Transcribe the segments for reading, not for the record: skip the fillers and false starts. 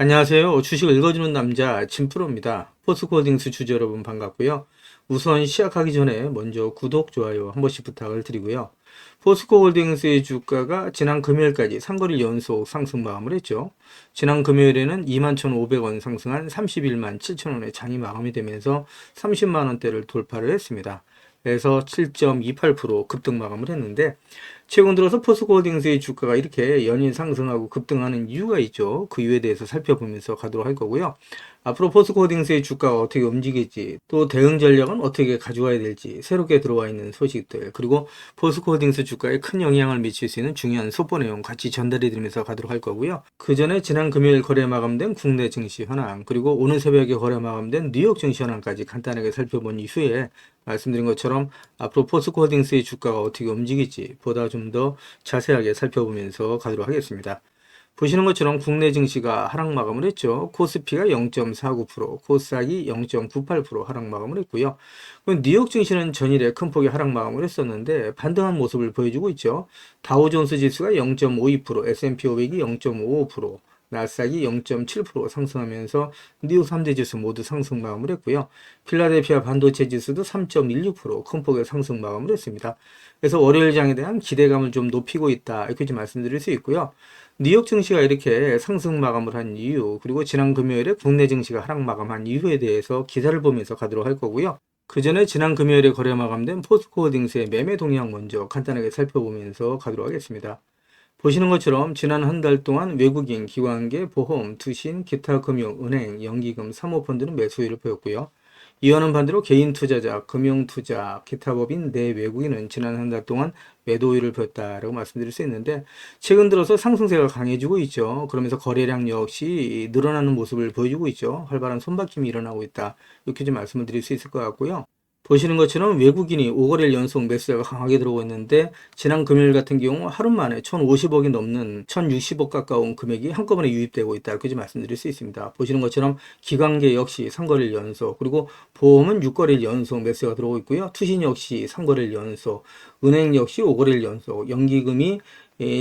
안녕하세요. 주식을 읽어주는 남자 진프로입니다. 포스코홀딩스 주주 여러분 반갑고요. 우선 시작하기 전에 먼저 구독, 좋아요 한 번씩 부탁을 드리고요. 포스코홀딩스의 주가가 지난 금요일까지 3거래일 연속 상승 마감을 했죠. 지난 금요일에는 21,500원 상승한 31만 7천원의 장이 마감이 되면서 30만원대를 돌파를 했습니다. 그래서 7.28% 급등 마감을 했는데 최근 들어서 포스코홀딩스의 주가가 이렇게 연일 상승하고 급등하는 이유가 있죠. 그 이유에 대해서 살펴보면서 가도록 할 거고요. 앞으로 포스코홀딩스의 주가가 어떻게 움직일지, 또 대응 전략은 어떻게 가져와야 될지, 새롭게 들어와 있는 소식들, 그리고 포스코홀딩스 주가에 큰 영향을 미칠 수 있는 중요한 속보 내용 같이 전달해 드리면서 가도록 할 거고요. 그 전에 지난 금요일 거래 마감된 국내 증시 현황, 그리고 오늘 새벽에 거래 마감된 뉴욕 증시 현황까지 간단하게 살펴본 이후에 말씀드린 것처럼 앞으로 포스코홀딩스의 주가가 어떻게 움직일지 보다 좀 더 자세하게 살펴보면서 가도록 하겠습니다. 보시는 것처럼 국내 증시가 하락 마감을 했죠. 코스피가 0.49%, 코스닥이 0.98% 하락 마감을 했고요. 뉴욕 증시는 전일에 큰 폭의 하락 마감을 했었는데 반등한 모습을 보여주고 있죠. 다우존스 지수가 0.52%, S&P 500이 0.55%, 나스닥이 0.7% 상승하면서 뉴욕 3대 지수 모두 상승 마감을 했고요. 필라델피아 반도체 지수도 3.16% 큰 폭의 상승 마감을 했습니다. 그래서 월요일 장에 대한 기대감을 좀 높이고 있다 이렇게 좀 말씀드릴 수 있고요. 뉴욕 증시가 이렇게 상승 마감을 한 이유, 그리고 지난 금요일에 국내 증시가 하락 마감한 이유에 대해서 기사를 보면서 가도록 할 거고요. 그 전에 지난 금요일에 거래 마감된 포스코홀딩스의 매매 동향 먼저 간단하게 살펴보면서 가도록 하겠습니다. 보시는 것처럼 지난 한 달 동안 외국인, 기관계, 보험, 투신, 기타 금융, 은행, 연기금, 사모펀드는 매수율을 보였고요. 이와는 반대로 개인 투자자, 금융투자, 기타 법인 내 외국인은 지난 한 달 동안 매도율을 보였다라고 말씀드릴 수 있는데 최근 들어서 상승세가 강해지고 있죠. 그러면서 거래량 역시 늘어나는 모습을 보여주고 있죠. 활발한 손바뀜이 일어나고 있다. 이렇게 좀 말씀을 드릴 수 있을 것 같고요. 보시는 것처럼 외국인이 5거래일 연속 매수세가 강하게 들어오고 있는데 지난 금요일 같은 경우 하루 만에 1,050억이 넘는 1,060억 가까운 금액이 한꺼번에 유입되고 있다. 이렇게 말씀드릴 수 있습니다. 보시는 것처럼 기관계 역시 3거래일 연속, 그리고 보험은 6거래일 연속 매수가 들어오고 있고요. 투신 역시 3거래일 연속, 은행 역시 5거래일 연속, 연기금이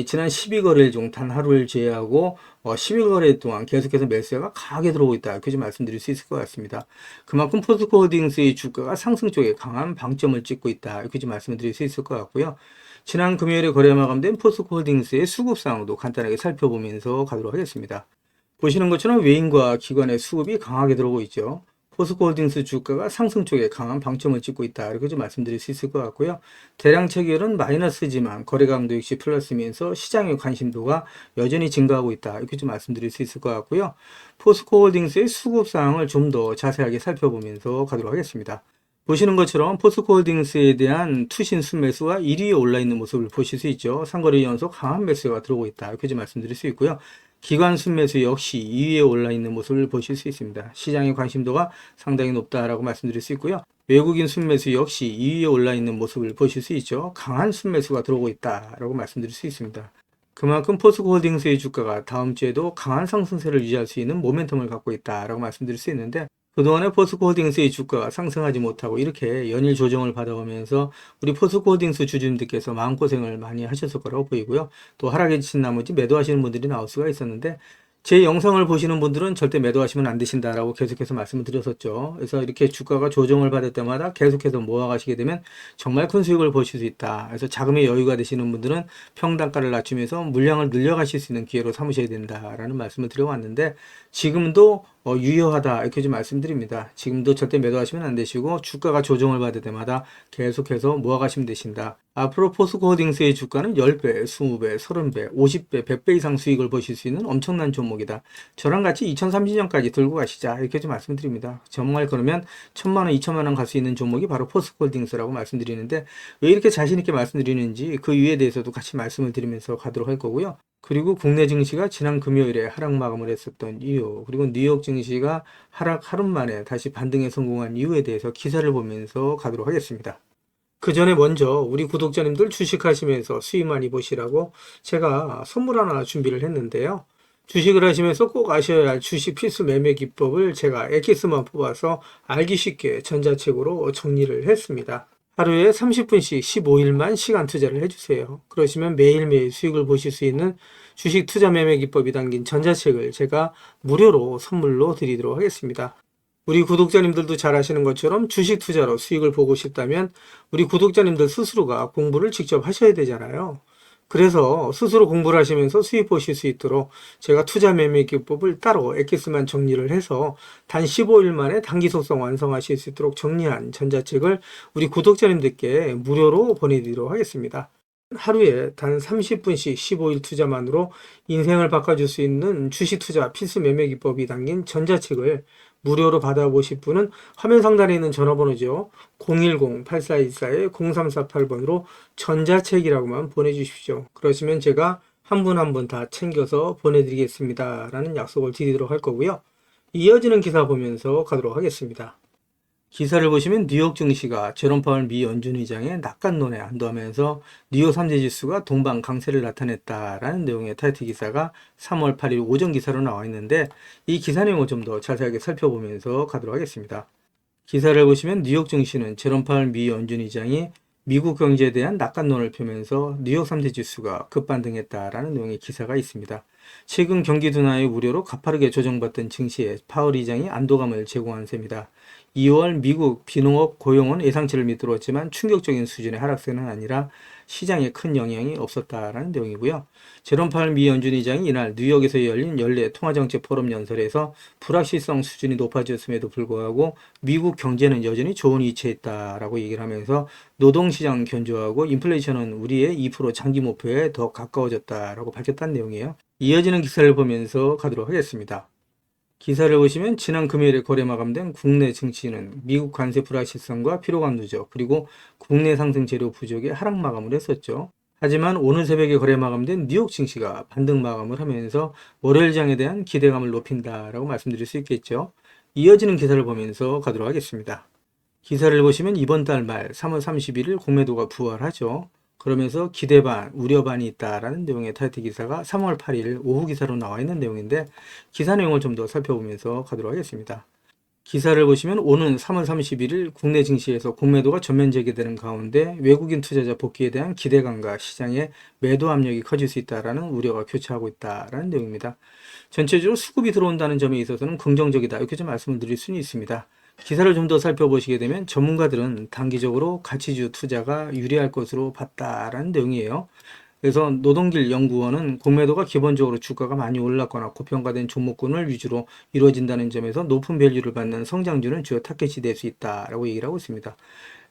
지난 12거래일 중 단 하루를 제외하고 12거래일 동안 계속해서 매수가 강하게 들어오고 있다. 이렇게 좀 말씀드릴 수 있을 것 같습니다. 그만큼 포스코홀딩스의 주가가 상승 쪽에 강한 방점을 찍고 있다. 이렇게 좀 말씀을 드릴 수 있을 것 같고요. 지난 금요일에 거래 마감된 포스코홀딩스의 수급 상황도 간단하게 살펴보면서 가도록 하겠습니다. 보시는 것처럼 외인과 기관의 수급이 강하게 들어오고 있죠. 포스코홀딩스 주가가 상승 쪽에 강한 방점을 찍고 있다. 이렇게 좀 말씀드릴 수 있을 것 같고요. 대량 체결은 마이너스지만 거래 강도 역시 플러스면서 시장의 관심도가 여전히 증가하고 있다. 이렇게 좀 말씀드릴 수 있을 것 같고요. 포스코홀딩스의 수급 사항을 좀 더 자세하게 살펴보면서 가도록 하겠습니다. 보시는 것처럼 포스코홀딩스에 대한 투신 순매수가 1위에 올라 있는 모습을 보실 수 있죠. 상거래 연속 강한 매수가 들어오고 있다. 이렇게 좀 말씀드릴 수 있고요. 기관 순매수 역시 2위에 올라 있는 모습을 보실 수 있습니다. 시장의 관심도가 상당히 높다라고 말씀드릴 수 있고요. 외국인 순매수 역시 2위에 올라 있는 모습을 보실 수 있죠. 강한 순매수가 들어오고 있다라고 말씀드릴 수 있습니다. 그만큼 포스코홀딩스의 주가가 다음 주에도 강한 상승세를 유지할 수 있는 모멘텀을 갖고 있다라고 말씀드릴 수 있는데 그동안에 포스코홀딩스의 주가가 상승하지 못하고 이렇게 연일 조정을 받아오면서 우리 포스코홀딩스 주주님들께서 마음고생을 많이 하셨을 거라고 보이고요. 또 하락에 지친 나머지 매도하시는 분들이 나올 수가 있었는데 제 영상을 보시는 분들은 절대 매도하시면 안 되신다라고 계속해서 말씀을 드렸었죠. 그래서 이렇게 주가가 조정을 받을 때마다 계속해서 모아가시게 되면 정말 큰 수익을 보실 수 있다. 그래서 자금의 여유가 되시는 분들은 평단가를 낮추면서 물량을 늘려가실 수 있는 기회로 삼으셔야 된다라는 말씀을 드려왔는데 지금도 유효하다 이렇게 좀 말씀드립니다. 지금도 절대 매도하시면 안 되시고 주가가 조정을 받을 때마다 계속해서 모아가시면 되신다. 앞으로 포스코홀딩스의 주가는 10배, 20배, 30배, 50배, 100배 이상 수익을 보실 수 있는 엄청난 종목이다. 저랑 같이 2030년까지 들고 가시자 이렇게 좀 말씀드립니다. 정말 그러면 1,000만원, 2,000만원 갈 수 있는 종목이 바로 포스코홀딩스라고 말씀드리는데 왜 이렇게 자신 있게 말씀드리는지 그 이유에 대해서도 같이 말씀을 드리면서 가도록 할 거고요. 그리고 국내 증시가 지난 금요일에 하락 마감을 했었던 이유, 그리고 뉴욕 증시가 하락 하루 만에 다시 반등에 성공한 이유에 대해서 기사를 보면서 가도록 하겠습니다. 그 전에 먼저 우리 구독자님들 주식하시면서 수익 많이 보시라고 제가 선물 하나 준비를 했는데요. 주식을 하시면서 꼭 아셔야 할 주식 필수 매매 기법을 제가 엑기스만 뽑아서 알기 쉽게 전자책으로 정리를 했습니다. 하루에 30분씩 15일만 시간 투자를 해주세요. 그러시면 매일매일 수익을 보실 수 있는 주식 투자 매매 기법이 담긴 전자책을 제가 무료로 선물로 드리도록 하겠습니다. 우리 구독자님들도 잘 아시는 것처럼 주식 투자로 수익을 보고 싶다면 우리 구독자님들 스스로가 공부를 직접 하셔야 되잖아요. 그래서 스스로 공부를 하시면서 수익 보실 수 있도록 제가 투자 매매 기법을 따로 엑기스만 정리를 해서 단 15일 만에 단기 속성 완성하실 수 있도록 정리한 전자책을 우리 구독자님들께 무료로 보내드리도록 하겠습니다. 하루에 단 30분씩 15일 투자만으로 인생을 바꿔줄 수 있는 주식 투자 필수 매매 기법이 담긴 전자책을 무료로 받아보실 분은 화면 상단에 있는 전화번호죠. 010-8414-0348번으로 전자책이라고만 보내주십시오. 그러시면 제가 한 분 한 분 다 챙겨서 보내드리겠습니다. 라는 약속을 드리도록 할 거고요. 이어지는 기사 보면서 가도록 하겠습니다. 기사를 보시면 뉴욕 증시가 제롬 파월 미 연준 의장의 낙관론에 안도하면서 뉴욕 3대 지수가 동반 강세를 나타냈다라는 내용의 타이틀 기사가 3월 8일 오전 기사로 나와 있는데 이 기사 내용을 좀 더 자세하게 살펴보면서 가도록 하겠습니다. 기사를 보시면 뉴욕 증시는 제롬 파월 미 연준 의장이 미국 경제에 대한 낙관론을 펴면서 뉴욕 3대 지수가 급반등했다라는 내용의 기사가 있습니다. 최근 경기 둔화의 우려로 가파르게 조정받던 증시에 파월 의장이 안도감을 제공한 셈이다. 2월 미국 비농업 고용은 예상치를 밑들었지만 충격적인 수준의 하락세는 아니라 시장에 큰 영향이 없었다라는 내용이고요. 제롬 파월 미 연준 의장이 이날 뉴욕에서 열린 연례 통화정책 포럼 연설에서 불확실성 수준이 높아졌음에도 불구하고 미국 경제는 여전히 좋은 위치에 있다라고 얘기를 하면서 노동시장 견조하고 인플레이션은 우리의 2% 장기 목표에 더 가까워졌다라고 밝혔다는 내용이에요. 이어지는 기사를 보면서 가도록 하겠습니다. 기사를 보시면 지난 금요일에 거래 마감된 국내 증시는 미국 관세 불확실성과 피로감 누적 그리고 국내 상승 재료 부족에 하락 마감을 했었죠. 하지만 오늘 새벽에 거래 마감된 뉴욕 증시가 반등 마감을 하면서 월요일장에 대한 기대감을 높인다라고 말씀드릴 수 있겠죠. 이어지는 기사를 보면서 가도록 하겠습니다. 기사를 보시면 이번 달 말 3월 31일 공매도가 부활하죠. 그러면서 기대 반, 우려 반이 있다라는 내용의 타이틀 기사가 3월 8일 오후 기사로 나와 있는 내용인데 기사 내용을 좀 더 살펴보면서 가도록 하겠습니다. 기사를 보시면 오는 3월 31일 국내 증시에서 공매도가 전면 재개되는 가운데 외국인 투자자 복귀에 대한 기대감과 시장의 매도 압력이 커질 수 있다라는 우려가 교차하고 있다라는 내용입니다. 전체적으로 수급이 들어온다는 점에 있어서는 긍정적이다 이렇게 좀 말씀을 드릴 수는 있습니다. 기사를 좀 더 살펴보시게 되면 전문가들은 단기적으로 가치주 투자가 유리할 것으로 봤다라는 내용이에요. 그래서 노동길 연구원은 공매도가 기본적으로 주가가 많이 올랐거나 고평가된 종목군을 위주로 이루어진다는 점에서 높은 밸류를 받는 성장주는 주요 타겟이 될 수 있다라고 얘기를 하고 있습니다.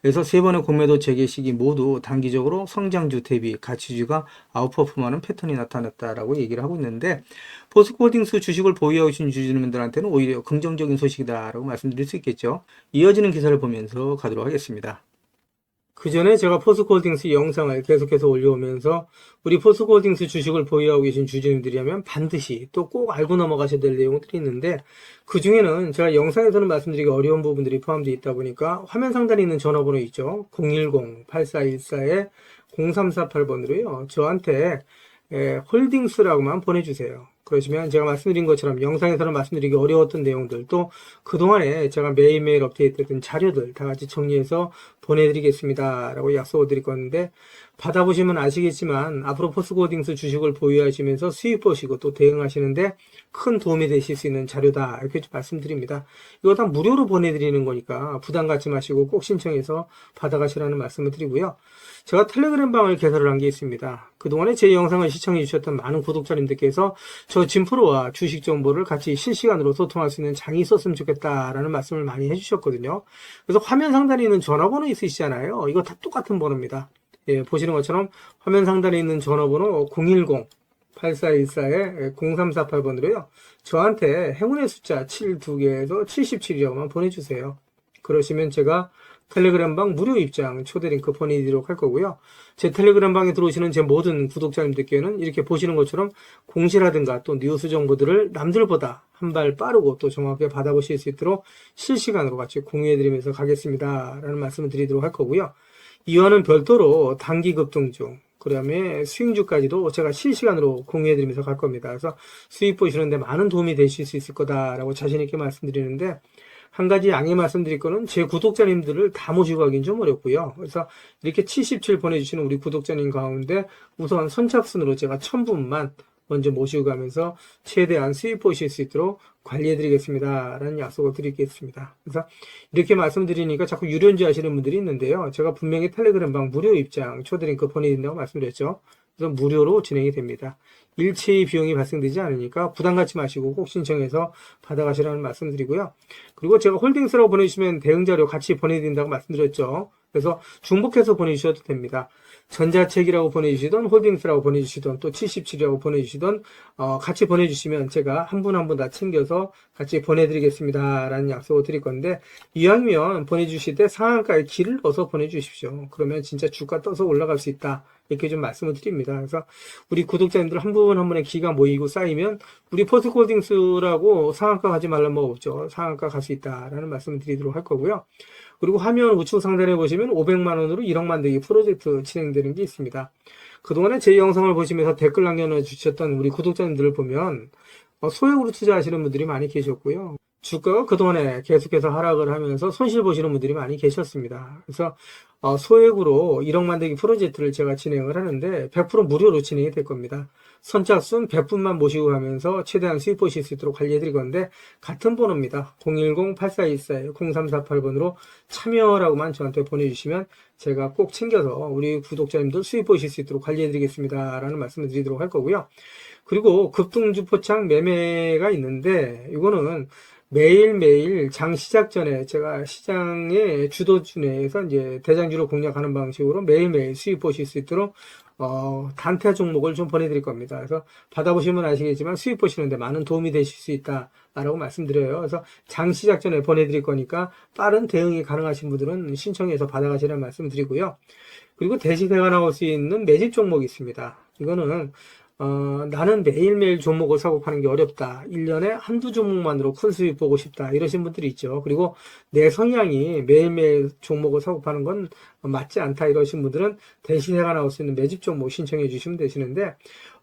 그래서 세 번의 공매도 재개 시기 모두 단기적으로 성장주 대비 가치주가 아웃퍼폼하는 패턴이 나타났다라고 얘기를 하고 있는데 포스코홀딩스 주식을 보유하고 계신 주주님들한테는 오히려 긍정적인 소식이다라고 말씀드릴 수 있겠죠. 이어지는 기사를 보면서 가도록 하겠습니다. 그 전에 제가 포스코홀딩스 영상을 계속해서 올려오면서 우리 포스코홀딩스 주식을 보유하고 계신 주주님들이라면 반드시 또 꼭 알고 넘어가셔야 될 내용들이 있는데 그 중에는 제가 영상에서는 말씀드리기 어려운 부분들이 포함되어 있다 보니까 화면 상단에 있는 전화번호 있죠. 010-8414-0348번으로요. 저한테 홀딩스라고만 보내주세요. 그러시면 제가 말씀드린 것처럼 영상에서는 말씀드리기 어려웠던 내용들 또 그동안에 제가 매일매일 업데이트했던 자료들 다 같이 정리해서 보내드리겠습니다 라고 약속을 드릴 건데 받아보시면 아시겠지만 앞으로 포스코홀딩스 주식을 보유하시면서 수익 보시고 또 대응하시는데 큰 도움이 되실 수 있는 자료다 이렇게 말씀드립니다. 이거 다 무료로 보내드리는 거니까 부담 갖지 마시고 꼭 신청해서 받아가시라는 말씀을 드리고요. 제가 텔레그램 방을 개설을 한 게 있습니다. 그동안에 제 영상을 시청해 주셨던 많은 구독자님들께서 저 진프로와 주식 정보를 같이 실시간으로 소통할 수 있는 장이 있었으면 좋겠다라는 말씀을 많이 해주셨거든요. 그래서 화면 상단에 있는 전화번호 있으시잖아요. 이거 다 똑같은 번호입니다. 예, 보시는 것처럼 화면 상단에 있는 전화번호 010-8414-0348번으로요. 저한테 행운의 숫자 7 2개에서 77이라고만 보내주세요. 그러시면 제가 텔레그램 방 무료 입장 초대 링크 보내드리도록 할 거고요. 제 텔레그램 방에 들어오시는 제 모든 구독자님들께는 이렇게 보시는 것처럼 공시라든가 또 뉴스 정보들을 남들보다 한 발 빠르고 또 정확하게 받아보실 수 있도록 실시간으로 같이 공유해드리면서 가겠습니다 라는 말씀을 드리도록 할 거고요. 이와는 별도로 단기 급등 중 그 다음에 수익주까지도 제가 실시간으로 공유해드리면서 갈 겁니다. 그래서 수익 보시는데 많은 도움이 되실 수 있을 거다라고 자신있게 말씀드리는데 한 가지 양해 말씀드릴 거는 제 구독자님들을 다 모시고 가긴 좀 어렵고요. 그래서 이렇게 77 보내주시는 우리 구독자님 가운데 우선 선착순으로 제가 1000분만 먼저 모시고 가면서 최대한 수익 보실 수 있도록 관리해 드리겠습니다 라는 약속을 드리겠습니다. 그래서 이렇게 말씀드리니까 자꾸 유료인지 하시는 분들이 있는데요. 제가 분명히 텔레그램방 무료 입장 초대링크 보내드린다고 말씀드렸죠. 그래서 무료로 진행이 됩니다. 일체의 비용이 발생되지 않으니까 부담 갖지 마시고 꼭 신청해서 받아가시라는 말씀드리고요. 그리고 제가 홀딩스라고 보내주시면 대응자료 같이 보내드린다고 말씀드렸죠. 그래서 중복해서 보내주셔도 됩니다. 전자책이라고 보내주시던 홀딩스라고 보내주시던 또 77이라고 보내주시던 같이 보내주시면 제가 한 분 한 분 다 챙겨서 같이 보내드리겠습니다 라는 약속을 드릴 건데, 이왕이면 보내주실 때 상한가에 길을 넣어서 보내주십시오. 그러면 진짜 주가 떠서 올라갈 수 있다 이렇게 좀 말씀을 드립니다. 그래서 우리 구독자님들 한 분 한 분의 기가 모이고 쌓이면 우리 포스코홀딩스라고 상한가 가지 말란 법 없죠. 상한가 갈 수 있다라는 말씀을 드리도록 할 거고요. 그리고 화면 우측 상단에 보시면 500만원으로 1억 만들기 프로젝트 진행되는 게 있습니다. 그동안에 제 영상을 보시면서 댓글 남겨주셨던 우리 구독자님들을 보면 소액으로 투자하시는 분들이 많이 계셨고요. 주가가 그동안에 계속해서 하락을 하면서 손실 보시는 분들이 많이 계셨습니다. 그래서 소액으로 1억 만들기 프로젝트를 제가 진행을 하는데 100% 무료로 진행이 될 겁니다. 선착순 100분만 모시고 가면서 최대한 수익 보실 수 있도록 관리해 드릴 건데, 같은 번호입니다. 010-8424-0348번으로 참여라고만 저한테 보내주시면 제가 꼭 챙겨서 우리 구독자님들 수익 보실 수 있도록 관리해 드리겠습니다 라는 말씀을 드리도록 할 거고요. 그리고 급등주 포착 매매가 있는데, 이거는 매일매일 장 시작 전에 제가 시장의 주도주 내에서 이제 대장주로 공략하는 방식으로 매일매일 수익 보실 수 있도록 단타 종목을 좀 보내드릴 겁니다. 그래서 받아보시면 아시겠지만 수익 보시는데 많은 도움이 되실 수 있다라고 말씀드려요. 그래서 장 시작 전에 보내드릴 거니까 빠른 대응이 가능하신 분들은 신청해서 받아가시라는 말씀 드리고요. 그리고 대시세가 나올 수 있는 매집 종목이 있습니다. 이거는 나는 매일매일 종목을 사고 파는 게 어렵다. 1년에 한두 종목만으로 큰 수익 보고 싶다. 이러신 분들이 있죠. 그리고 내 성향이 매일매일 종목을 사고 파는 건 맞지 않다. 이러신 분들은 대시세가 나올 수 있는 매집 종목 신청해 주시면 되시는데,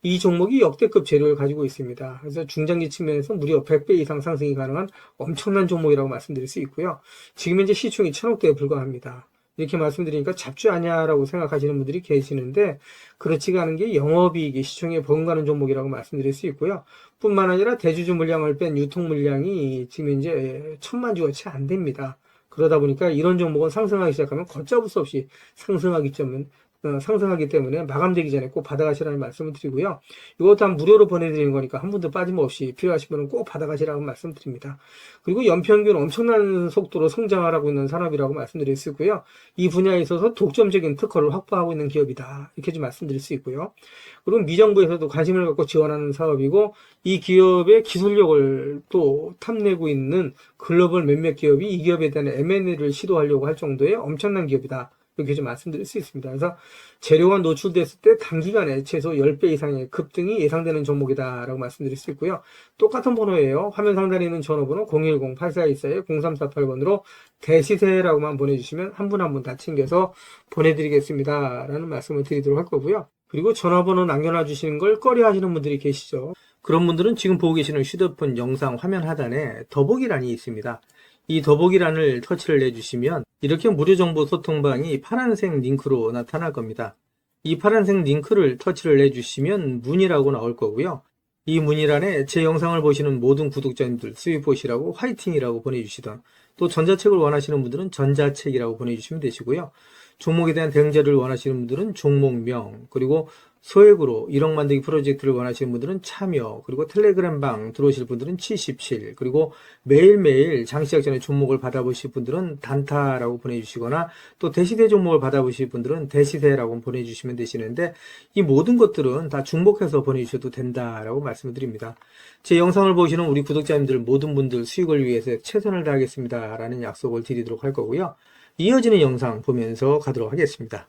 이 종목이 역대급 재료를 가지고 있습니다. 그래서 중장기 측면에서 무려 100배 이상 상승이 가능한 엄청난 종목이라고 말씀드릴 수 있고요. 지금 현재 시총이 1000억대에 불과합니다. 이렇게 말씀드리니까 잡주 아냐라고 생각하시는 분들이 계시는데, 그렇지가 않은 게 영업이익이 시총에 버금가는 종목이라고 말씀드릴 수 있고요. 뿐만 아니라 대주주 물량을 뺀 유통 물량이 지금 현재 1000만 주가 채 안 됩니다. 그러다 보니까 이런 종목은 상승하기 시작하면 걷잡을 수 없이 상승하기 때문에 마감되기 전에 꼭 받아가시라는 말씀을 드리고요. 이것도 한 무료로 보내드리는 거니까 한 분도 빠짐없이 필요하신 분은 꼭 받아가시라고 말씀드립니다. 그리고 연평균 엄청난 속도로 성장하고 있는 산업이라고 말씀드릴 수 있고요. 이 분야에 있어서 독점적인 특허를 확보하고 있는 기업이다. 이렇게 좀 말씀드릴 수 있고요. 그리고 미정부에서도 관심을 갖고 지원하는 사업이고, 이 기업의 기술력을 또 탐내고 있는 글로벌 몇몇 기업이 이 기업에 대한 M&A를 시도하려고 할 정도의 엄청난 기업이다. 이렇게 좀 말씀드릴 수 있습니다. 그래서 재료가 노출됐을 때 단기간에 최소 10배 이상의 급등이 예상되는 종목이다라고 말씀드릴 수 있고요. 똑같은 번호예요. 화면 상단에 있는 전화번호 010-8424-0348번으로 대시세라고만 보내주시면 한 분 한 분 다 챙겨서 보내드리겠습니다 라는 말씀을 드리도록 할 거고요. 그리고 전화번호 남겨놔 주시는 걸 꺼려 하시는 분들이 계시죠. 그런 분들은 지금 보고 계시는 휴대폰 영상 화면 하단에 더보기란이 있습니다. 이 더보기란을 터치를 해주시면 이렇게 무료 정보 소통방이 파란색 링크로 나타날 겁니다. 이 파란색 링크를 터치를 해주시면 문의라고 나올 거고요. 이 문의란에 제 영상을 보시는 모든 구독자님들 수익 보시라고 화이팅이라고 보내주시던, 또 전자책을 원하시는 분들은 전자책이라고 보내주시면 되시고요. 종목에 대한 대응자를 원하시는 분들은 종목명, 그리고 소액으로 1억 만들기 프로젝트를 원하시는 분들은 참여, 그리고 텔레그램방 들어오실 분들은 77, 그리고 매일매일 장시작 전에 종목을 받아보실 분들은 단타라고 보내주시거나, 또 대시세 종목을 받아보실 분들은 대시세라고 보내주시면 되시는데, 이 모든 것들은 다 중복해서 보내주셔도 된다라고 말씀을 드립니다. 제 영상을 보시는 우리 구독자님들 모든 분들 수익을 위해서 최선을 다하겠습니다 라는 약속을 드리도록 할 거고요. 이어지는 영상 보면서 가도록 하겠습니다.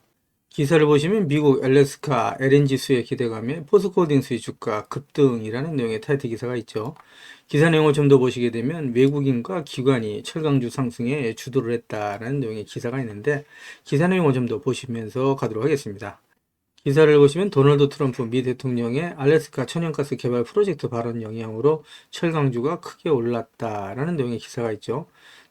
기사를 보시면 미국 알래스카 LNG 수혜 기대감에 포스코홀딩스의 주가 급등이라는 내용의 타이틀 기사가 있죠. 기사 내용을 좀 더 보시게 되면 외국인과 기관이 철강주 상승에 주도를 했다라는 내용의 기사가 있는데, 기사 내용을 좀 더 보시면서 가도록 하겠습니다. 기사를 보시면 도널드 트럼프 미 대통령의 알래스카 천연가스 개발 프로젝트 발언 영향으로 철강주가 크게 올랐다라는 내용의 기사가 있죠.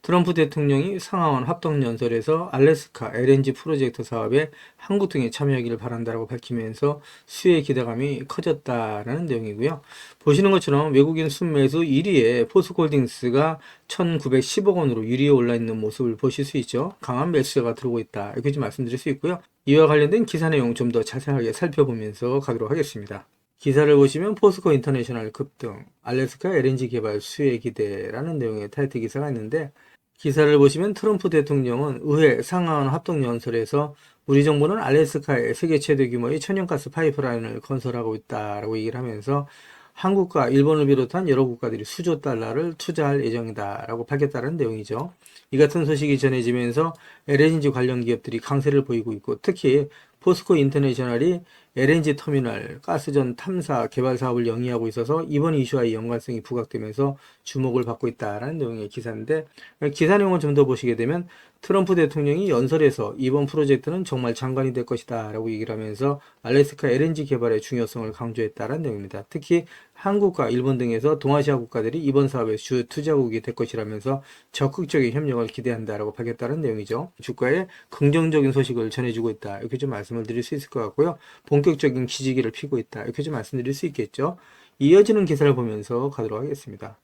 트럼프 대통령이 상하원 합동연설에서 알래스카 LNG 프로젝트 사업에 한국 등이 참여하기를 바란다고 밝히면서 수혜의 기대감이 커졌다라는 내용이고요. 보시는 것처럼 외국인 순매수 1위에 포스코홀딩스가 1910억 원으로 1위에 올라 있는 모습을 보실 수 있죠. 강한 매수세가 들어오고 있다. 이렇게 좀 말씀드릴 수 있고요. 이와 관련된 기사 내용 좀 더 자세하게 살펴보면서 가도록 하겠습니다. 기사를 보시면 포스코 인터내셔널 급등, 알래스카 LNG 개발 수혜 기대라는 내용의 타이틀 기사가 있는데, 기사를 보시면 트럼프 대통령은 의회 상하원 합동연설에서 우리 정부는 알래스카에 세계 최대 규모의 천연가스 파이프라인을 건설하고 있다라고 얘기를 하면서 한국과 일본을 비롯한 여러 국가들이 수조 달러를 투자할 예정이다라고 밝혔다는 내용이죠. 이 같은 소식이 전해지면서 LNG 관련 기업들이 강세를 보이고 있고, 특히 포스코 인터내셔널이 LNG 터미널, 가스전 탐사 개발 사업을 영위하고 있어서 이번 이슈와의 연관성이 부각되면서 주목을 받고 있다라는 내용의 기사인데, 기사 내용을 좀 더 보시게 되면 트럼프 대통령이 연설에서 이번 프로젝트는 정말 장관이 될 것이다 라고 얘기를 하면서 알래스카 LNG 개발의 중요성을 강조했다는 내용입니다. 특히 한국과 일본 등에서 동아시아 국가들이 이번 사업의 주 투자국이 될 것이라면서 적극적인 협력을 기대한다라고 밝혔다는 내용이죠. 주가에 긍정적인 소식을 전해주고 있다, 이렇게 좀 말씀을 드릴 수 있을 것 같고요. 본격적인 기지기를 피고 있다, 이렇게 좀 말씀드릴 수 있겠죠. 이어지는 기사를 보면서 가도록 하겠습니다.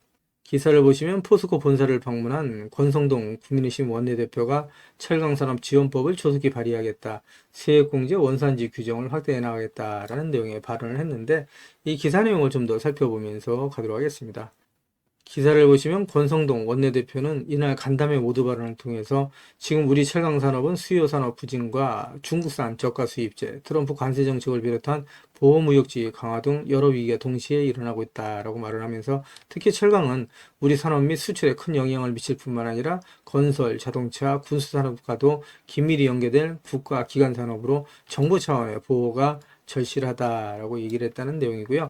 기사를 보시면 포스코 본사를 방문한 권성동 국민의힘 원내대표가 철강산업지원법을 조속히 발의하겠다, 세액공제 원산지 규정을 확대해 나가겠다라는 내용의 발언을 했는데, 이 기사 내용을 좀 더 살펴보면서 가도록 하겠습니다. 기사를 보시면 권성동 원내대표는 이날 간담회 모두 발언을 통해서 지금 우리 철강산업은 수요산업 부진과 중국산 저가 수입제, 트럼프 관세 정책을 비롯한 보호무역주의 강화 등 여러 위기가 동시에 일어나고 있다라고 말을 하면서, 특히 철강은 우리 산업 및 수출에 큰 영향을 미칠 뿐만 아니라 건설, 자동차, 군수산업과도 긴밀히 연계될 국가 기관 산업으로 정부 차원의 보호가 절실하다라고 얘기를 했다는 내용이고요.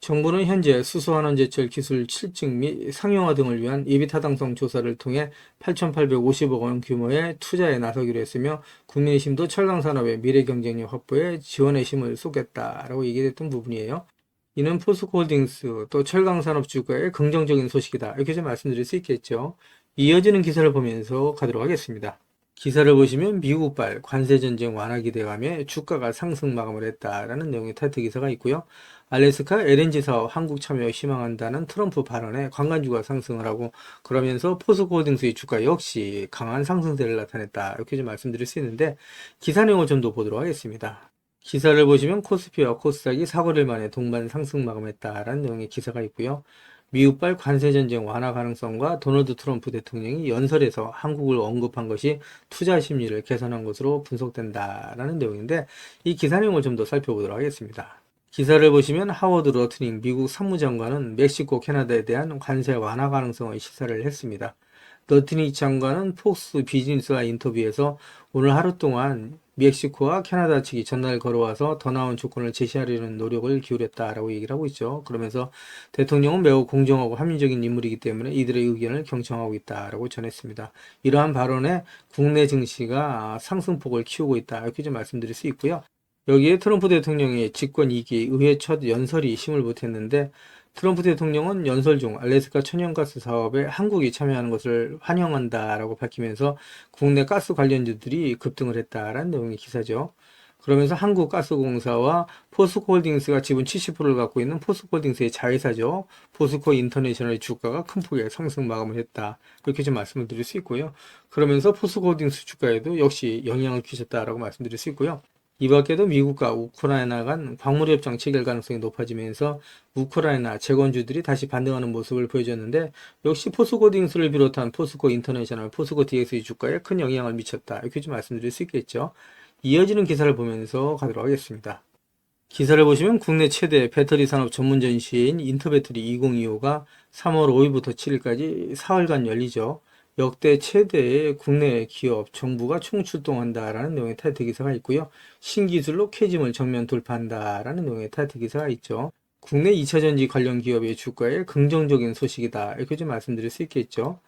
정부는 현재 수소환원제철 기술 7증 및 상용화 등을 위한 이비타당성 조사를 통해 8,850억 원 규모의 투자에 나서기로 했으며, 국민의힘도 철강산업의 미래 경쟁력 확보에 지원의 힘을 쏟겠다라고 얘기했던 부분이에요. 이는 포스코홀딩스 또 철강산업 주가의 긍정적인 소식이다, 이렇게 좀 말씀드릴 수 있겠죠. 이어지는 기사를 보면서 가도록 하겠습니다. 기사를 보시면 미국발 관세전쟁 완화 기대감에 주가가 상승 마감을 했다라는 내용의 타이틀 기사가 있고요. 알래스카 LNG 사업 한국 참여 희망한다는 트럼프 발언에 관광주가 상승을 하고, 그러면서 포스코홀딩스의 주가 역시 강한 상승세를 나타냈다, 이렇게 좀 말씀드릴 수 있는데, 기사 내용을 좀 더 보도록 하겠습니다. 기사를 보시면 코스피와 코스닥이 4거래일 만에 동반 상승 마감했다라는 내용의 기사가 있고요. 미국발 관세전쟁 완화 가능성과 도널드 트럼프 대통령이 연설에서 한국을 언급한 것이 투자 심리를 개선한 것으로 분석된다라는 내용인데, 이 기사 내용을 좀 더 살펴보도록 하겠습니다. 기사를 보시면 하워드 러트닝 미국 상무장관은 멕시코, 캐나다에 대한 관세 완화 가능성을 시사를 했습니다. 러트닝 장관은 폭스 비즈니스와 인터뷰에서 오늘 하루 동안 멕시코와 캐나다 측이 전날 걸어와서 더 나은 조건을 제시하려는 노력을 기울였다라고 얘기를 하고 있죠. 그러면서 대통령은 매우 공정하고 합리적인 인물이기 때문에 이들의 의견을 경청하고 있다라고 전했습니다. 이러한 발언에 국내 증시가 상승폭을 키우고 있다, 이렇게 좀 말씀드릴 수 있고요. 여기에 트럼프 대통령의 집권 2기 의회 첫 연설이 힘을 보탰는데, 트럼프 대통령은 연설 중 알래스카 천연가스 사업에 한국이 참여하는 것을 환영한다라고 밝히면서 국내 가스 관련주들이 급등을 했다라는 내용의 기사죠. 그러면서 한국가스공사와 포스코홀딩스가 지분 70%를 갖고 있는 포스코홀딩스의 자회사죠. 포스코 인터내셔널의 주가가 큰 폭의 상승 마감을 했다, 그렇게 좀 말씀을 드릴 수 있고요. 그러면서 포스코홀딩스 주가에도 역시 영향을 끼쳤다라고 말씀드릴 수 있고요. 이 밖에도 미국과 우크라이나 간 광물협정 체결 가능성이 높아지면서 우크라이나 채권주들이 다시 반등하는 모습을 보여줬는데, 역시 포스코홀딩스를 비롯한 포스코 인터내셔널, 포스코 DX의 주가에 큰 영향을 미쳤다, 이렇게 좀 말씀드릴 수 있겠죠. 이어지는 기사를 보면서 가도록 하겠습니다. 기사를 보시면 국내 최대 배터리 산업 전문 전시회인 인터배터리 2025가 3월 5일부터 7일까지 4일간 열리죠. 역대 최대의 국내 기업, 정부가 총출동한다라는 내용의 타이틀 기사가 있고요. 신기술로 캐즘을 정면 돌파한다라는 내용의 타이틀 기사가 있죠. 국내 2차전지 관련 기업의 주가에 긍정적인 소식이다, 이렇게 좀 말씀드릴 수 있겠죠.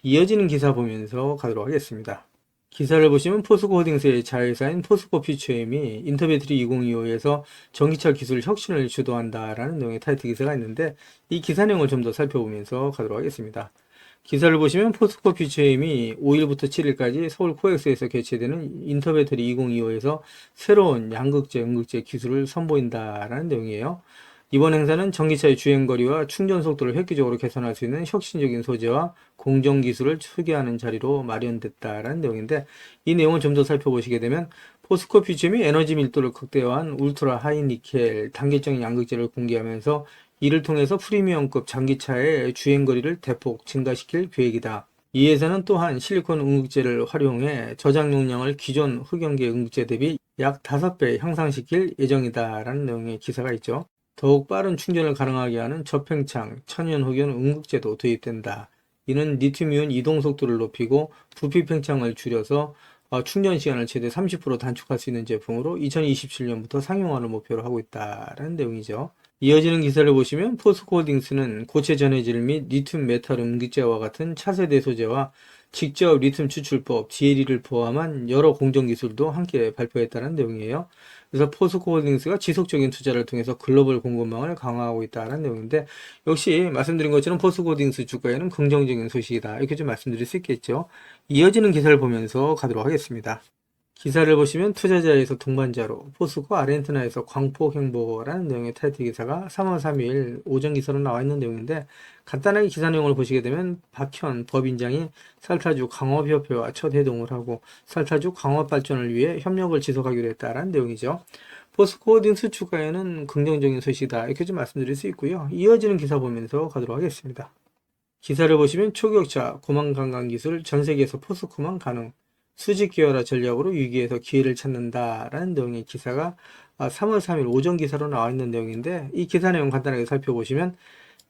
이어지는 기사 보면서 가도록 하겠습니다. 기사를 보시면 포스코홀딩스의 자회사인 포스코퓨처엠이 인터배터리 2025에서 전기차 기술 혁신을 주도한다라는 내용의 타이틀 기사가 있는데, 이 기사 내용을 좀 더 살펴보면서 가도록 하겠습니다. 기사를 보시면 포스코 퓨처엠이 5일부터 7일까지 서울 코엑스에서 개최되는 인터배터리 2025에서 새로운 양극재, 음극재 기술을 선보인다라는 내용이에요. 이번 행사는 전기차의 주행거리와 충전 속도를 획기적으로 개선할 수 있는 혁신적인 소재와 공정 기술을 소개하는 자리로 마련됐다라는 내용인데, 이 내용을 좀 더 살펴보시게 되면 포스코 퓨처엠이 에너지 밀도를 극대화한 울트라 하이 니켈 단계적인 양극재를 공개하면서 이를 통해서 프리미엄급 전기차의 주행거리를 대폭 증가시킬 계획이다. 이 회사는 또한 실리콘 응급제를 활용해 저장 용량을 기존 흑연계 응급제 대비 약 5배 향상시킬 예정이다라는 내용의 기사가 있죠. 더욱 빠른 충전을 가능하게 하는 저팽창 천연 흑연 응급제도 도입된다. 이는 리튬이온 이동 속도를 높이고 부피 팽창을 줄여서 충전 시간을 최대 30% 단축할 수 있는 제품으로 2027년부터 상용화를 목표로 하고 있다라는 내용이죠. 이어지는 기사를 보시면 포스코홀딩스는 고체 전해질 및 리튬 메탈 음극재와 같은 차세대 소재와 직접 리튬 추출법 GLE를 포함한 여러 공정 기술도 함께 발표했다는 내용이에요. 그래서 포스코홀딩스가 지속적인 투자를 통해서 글로벌 공급망을 강화하고 있다는 내용인데, 역시 말씀드린 것처럼 포스코홀딩스 주가에는 긍정적인 소식이다, 이렇게 좀 말씀드릴 수 있겠죠. 이어지는 기사를 보면서 가도록 하겠습니다. 기사를 보시면 투자자에서 동반자로 포스코 아르헨티나에서 광폭 행보라는 내용의 타이틀 기사가 3월 3일 오전 기사로 나와 있는 내용인데, 간단하게 기사 내용을 보시게 되면 박현 법인장이 살타주 강업협회와 첫 회동을 하고 살타주 강업 발전을 위해 협력을 지속하기로 했다라는 내용이죠. 포스코 홀딩스 주가에는 긍정적인 소식이다, 이렇게 좀 말씀드릴 수 있고요. 이어지는 기사 보면서 가도록 하겠습니다. 기사를 보시면 초격차 고망관광기술 전세계에서 포스코만 가능, 수직 기여라 전략으로 위기에서 기회를 찾는다라는 내용의 기사가 3월 3일 오전 기사로 나와 있는 내용인데, 이 기사 내용 간단하게 살펴보시면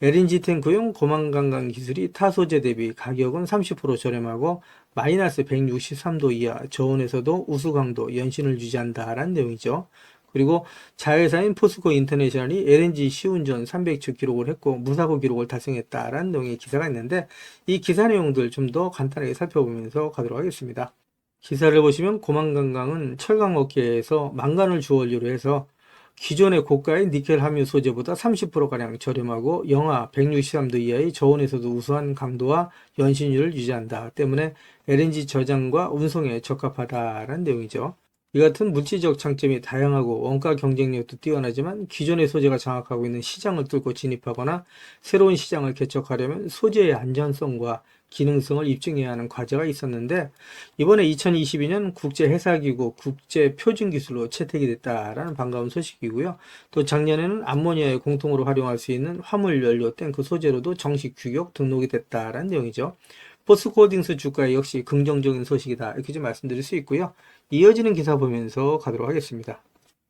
LNG 탱크용 고망관광 기술이 타 소재 대비 가격은 30% 저렴하고 마이너스 163도 이하 저온에서도 우수 강도 연신을 유지한다라는 내용이죠. 그리고 자회사인 포스코 인터내셔널이 LNG 시운전 300주 기록을 했고 무사고 기록을 달성했다라는 내용의 기사가 있는데, 이 기사 내용들 좀 더 간단하게 살펴보면서 가도록 하겠습니다. 기사를 보시면 고망관광은 철강 업계에서 망간을 주원료로 해서 기존의 고가의 니켈 함유 소재보다 30%가량 저렴하고 영하 163도 이하의 저온에서도 우수한 강도와 연신율을 유지한다 때문에 LNG 저장과 운송에 적합하다라는 내용이죠. 이 같은 물질적 장점이 다양하고 원가 경쟁력도 뛰어나지만 기존의 소재가 장악하고 있는 시장을 뚫고 진입하거나 새로운 시장을 개척하려면 소재의 안전성과 기능성을 입증해야 하는 과제가 있었는데, 이번에 2022년 국제회사기구 국제표준기술로 채택이 됐다라는 반가운 소식이고요. 또 작년에는 암모니아에 공통으로 활용할 수 있는 화물연료 탱크 소재로도 정식 규격 등록이 됐다라는 내용이죠. 포스코홀딩스 주가에 역시 긍정적인 소식이다, 이렇게 좀 말씀드릴 수 있고요. 이어지는 기사 보면서 가도록 하겠습니다.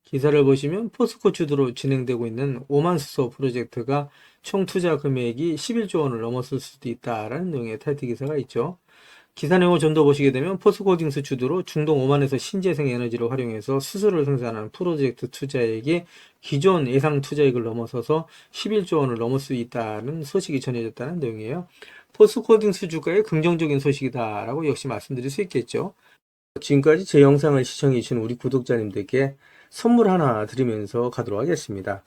기사를 보시면 포스코 주도로 진행되고 있는 오만수소 프로젝트가 총 투자 금액이 11조 원을 넘었을 수도 있다라는 내용의 타이틀 기사가 있죠. 기사 내용을 좀 더 보시게 되면 포스코홀딩스 주도로 중동 오만에서 신재생 에너지를 활용해서 수소를 생산하는 프로젝트 투자액이 기존 예상 투자액을 넘어서서 11조 원을 넘을 수 있다는 소식이 전해졌다는 내용이에요. 포스코홀딩스 주가의 긍정적인 소식이다라고 역시 말씀드릴 수 있겠죠. 지금까지 제 영상을 시청해주신 우리 구독자님들께 선물 하나 드리면서 가도록 하겠습니다.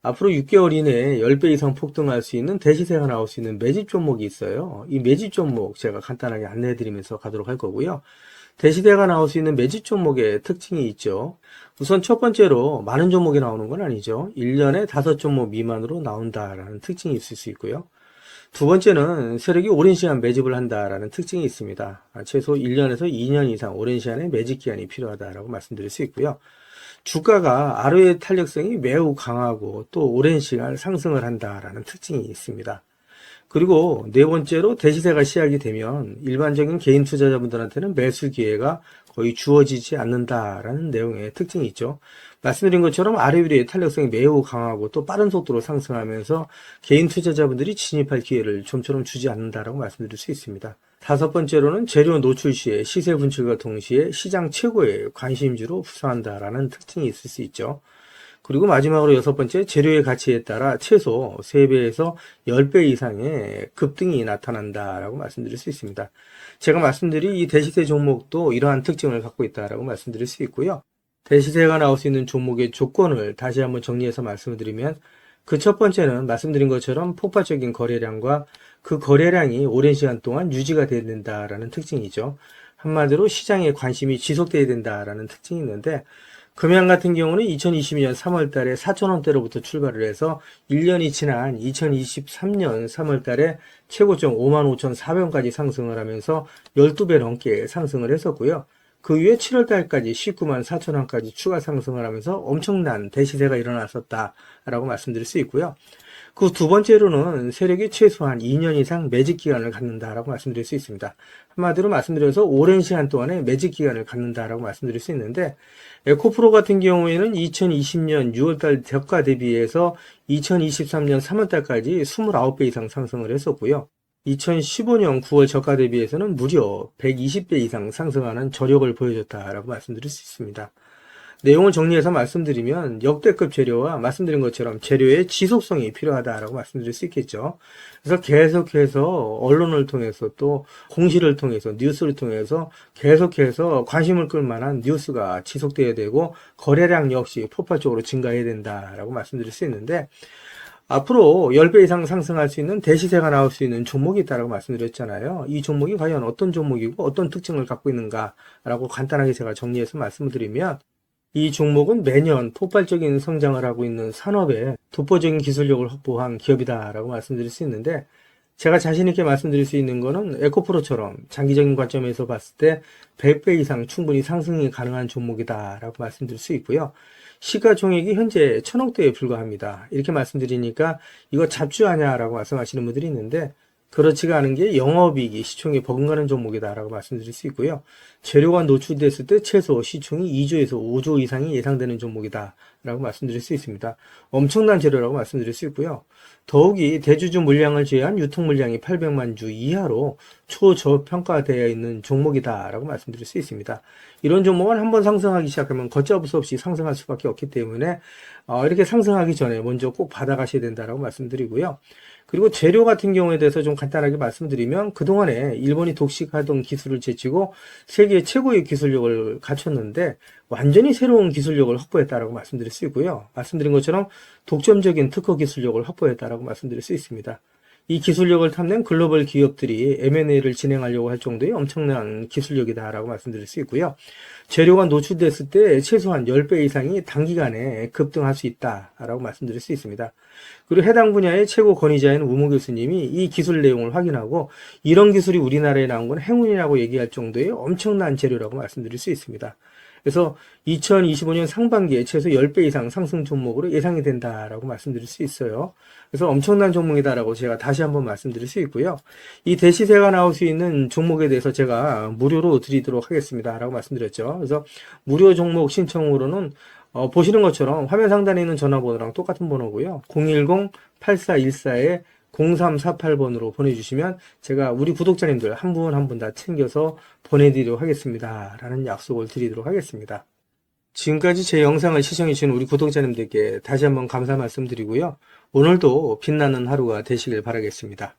앞으로 6개월 이내에 10배 이상 폭등할 수 있는 대시세가 나올 수 있는 매집 종목이 있어요. 이 매집 종목 제가 간단하게 안내해 드리면서 가도록 할 거고요. 대시세가 나올 수 있는 매집 종목의 특징이 있죠. 우선 첫 번째로 많은 종목이 나오는 건 아니죠. 1년에 5종목 미만으로 나온다라는 특징이 있을 수 있고요. 두 번째는 세력이 오랜 시간 매집을 한다라는 특징이 있습니다. 최소 1년에서 2년 이상 오랜 시간의 매집 기간이 필요하다라고 말씀드릴 수 있고요. 주가가 ROE 탄력성이 매우 강하고 또 오랜 시간 상승을 한다라는 특징이 있습니다. 그리고 네 번째로 대시세가 시작이 되면 일반적인 개인 투자자분들한테는 매수 기회가 거의 주어지지 않는다라는 내용의 특징이 있죠. 말씀드린 것처럼 ROE의 탄력성이 매우 강하고 또 빠른 속도로 상승하면서 개인 투자자분들이 진입할 기회를 좀처럼 주지 않는다라고 말씀드릴 수 있습니다. 다섯 번째로는 재료 노출 시에 시세 분출과 동시에 시장 최고의 관심주로 부상한다라는 특징이 있을 수 있죠. 그리고 마지막으로 여섯 번째, 재료의 가치에 따라 최소 3배에서 10배 이상의 급등이 나타난다라고 말씀드릴 수 있습니다. 제가 말씀드린 이 대시세 종목도 이러한 특징을 갖고 있다라고 말씀드릴 수 있고요. 대시세가 나올 수 있는 종목의 조건을 다시 한번 정리해서 말씀을 드리면, 그 첫 번째는 말씀드린 것처럼 폭발적인 거래량과 그 거래량이 오랜 시간 동안 유지가 돼야 된다라는 특징이죠. 한마디로 시장에 관심이 지속돼야 된다라는 특징이 있는데, 금양 같은 경우는 2022년 3월 달에 4,000원대로부터 출발을 해서 1년이 지난 2023년 3월 달에 최고점 55,400원까지 상승을 하면서 12배 넘게 상승을 했었고요. 그 이후에 7월 달까지 194,000원까지 추가 상승을 하면서 엄청난 대시세가 일어났었다라고 말씀드릴 수 있고요. 그 두 번째로는 세력이 최소한 2년 이상 매집 기간을 갖는다라고 말씀드릴 수 있습니다. 한마디로 말씀드려서 오랜 시간 동안에 매집 기간을 갖는다라고 말씀드릴 수 있는데, 에코프로 같은 경우에는 2020년 6월달 저가 대비해서 2023년 3월달까지 29배 이상 상승을 했었고요. 2015년 9월 저가 대비해서는 무려 120배 이상 상승하는 저력을 보여줬다라고 말씀드릴 수 있습니다. 내용을 정리해서 말씀드리면 역대급 재료와 말씀드린 것처럼 재료의 지속성이 필요하다라고 말씀드릴 수 있겠죠. 그래서 계속해서 언론을 통해서 또 공시를 통해서 뉴스를 통해서 계속해서 관심을 끌 만한 뉴스가 지속돼야 되고 거래량 역시 폭발적으로 증가해야 된다라고 말씀드릴 수 있는데, 앞으로 10배 이상 상승할 수 있는 대시세가 나올 수 있는 종목이 있다고 말씀드렸잖아요. 이 종목이 과연 어떤 종목이고 어떤 특징을 갖고 있는가라고 간단하게 제가 정리해서 말씀을 드리면, 이 종목은 매년 폭발적인 성장을 하고 있는 산업에 독보적인 기술력을 확보한 기업이다라고 말씀드릴 수 있는데, 제가 자신 있게 말씀드릴 수 있는 거는 에코프로처럼 장기적인 관점에서 봤을 때 100배 이상 충분히 상승이 가능한 종목이다라고 말씀드릴 수 있고요. 시가총액이 현재 1,000억대에 불과합니다. 이렇게 말씀드리니까 이거 잡주하냐라고 말씀하시는 분들이 있는데, 그렇지가 않은 게 영업이익이 시총에 버금가는 종목이다라고 말씀드릴 수 있고요. 재료가 노출됐을 때 최소 시총이 2조에서 5조 이상이 예상되는 종목이다라고 말씀드릴 수 있습니다. 엄청난 재료라고 말씀드릴 수 있고요. 더욱이 대주주 물량을 제외한 유통 물량이 800만 주 이하로 초저평가되어 있는 종목이다라고 말씀드릴 수 있습니다. 이런 종목은 한번 상승하기 시작하면 걷잡을 수 없이 상승할 수밖에 없기 때문에 이렇게 상승하기 전에 먼저 꼭 받아가셔야 된다라고 말씀드리고요. 그리고 재료 같은 경우에 대해서 좀 간단하게 말씀드리면, 그동안에 일본이 독식하던 기술을 제치고 세계 최고의 기술력을 갖췄는데 완전히 새로운 기술력을 확보했다라고 말씀드릴 수 있고요. 말씀드린 것처럼 독점적인 특허 기술력을 확보했다라고 말씀드릴 수 있습니다. 이 기술력을 탐낸 글로벌 기업들이 M&A를 진행하려고 할 정도의 엄청난 기술력이다라고 말씀드릴 수 있고요. 재료가 노출됐을 때 최소한 10배 이상이 단기간에 급등할 수 있다라고 말씀드릴 수 있습니다. 그리고 해당 분야의 최고 권위자인 우모 교수님이 이 기술 내용을 확인하고 이런 기술이 우리나라에 나온 건 행운이라고 얘기할 정도의 엄청난 재료라고 말씀드릴 수 있습니다. 그래서 2025년 상반기에 최소 10배 이상 상승 종목으로 예상이 된다라고 말씀드릴 수 있어요. 그래서 엄청난 종목이다라고 제가 다시 한번 말씀드릴 수 있고요. 이 대시세가 나올 수 있는 종목에 대해서 제가 무료로 드리도록 하겠습니다라고 말씀드렸죠. 그래서 무료 종목 신청으로는 보시는 것처럼 화면 상단에 있는 전화번호랑 똑같은 번호고요. 010-8414에 0348번으로 보내주시면 제가 우리 구독자님들 한 분 한 분 다 챙겨서 보내드리도록 하겠습니다 라는 약속을 드리도록 하겠습니다. 지금까지 제 영상을 시청해주신 우리 구독자님들께 다시 한번 감사 말씀드리고요. 오늘도 빛나는 하루가 되시길 바라겠습니다.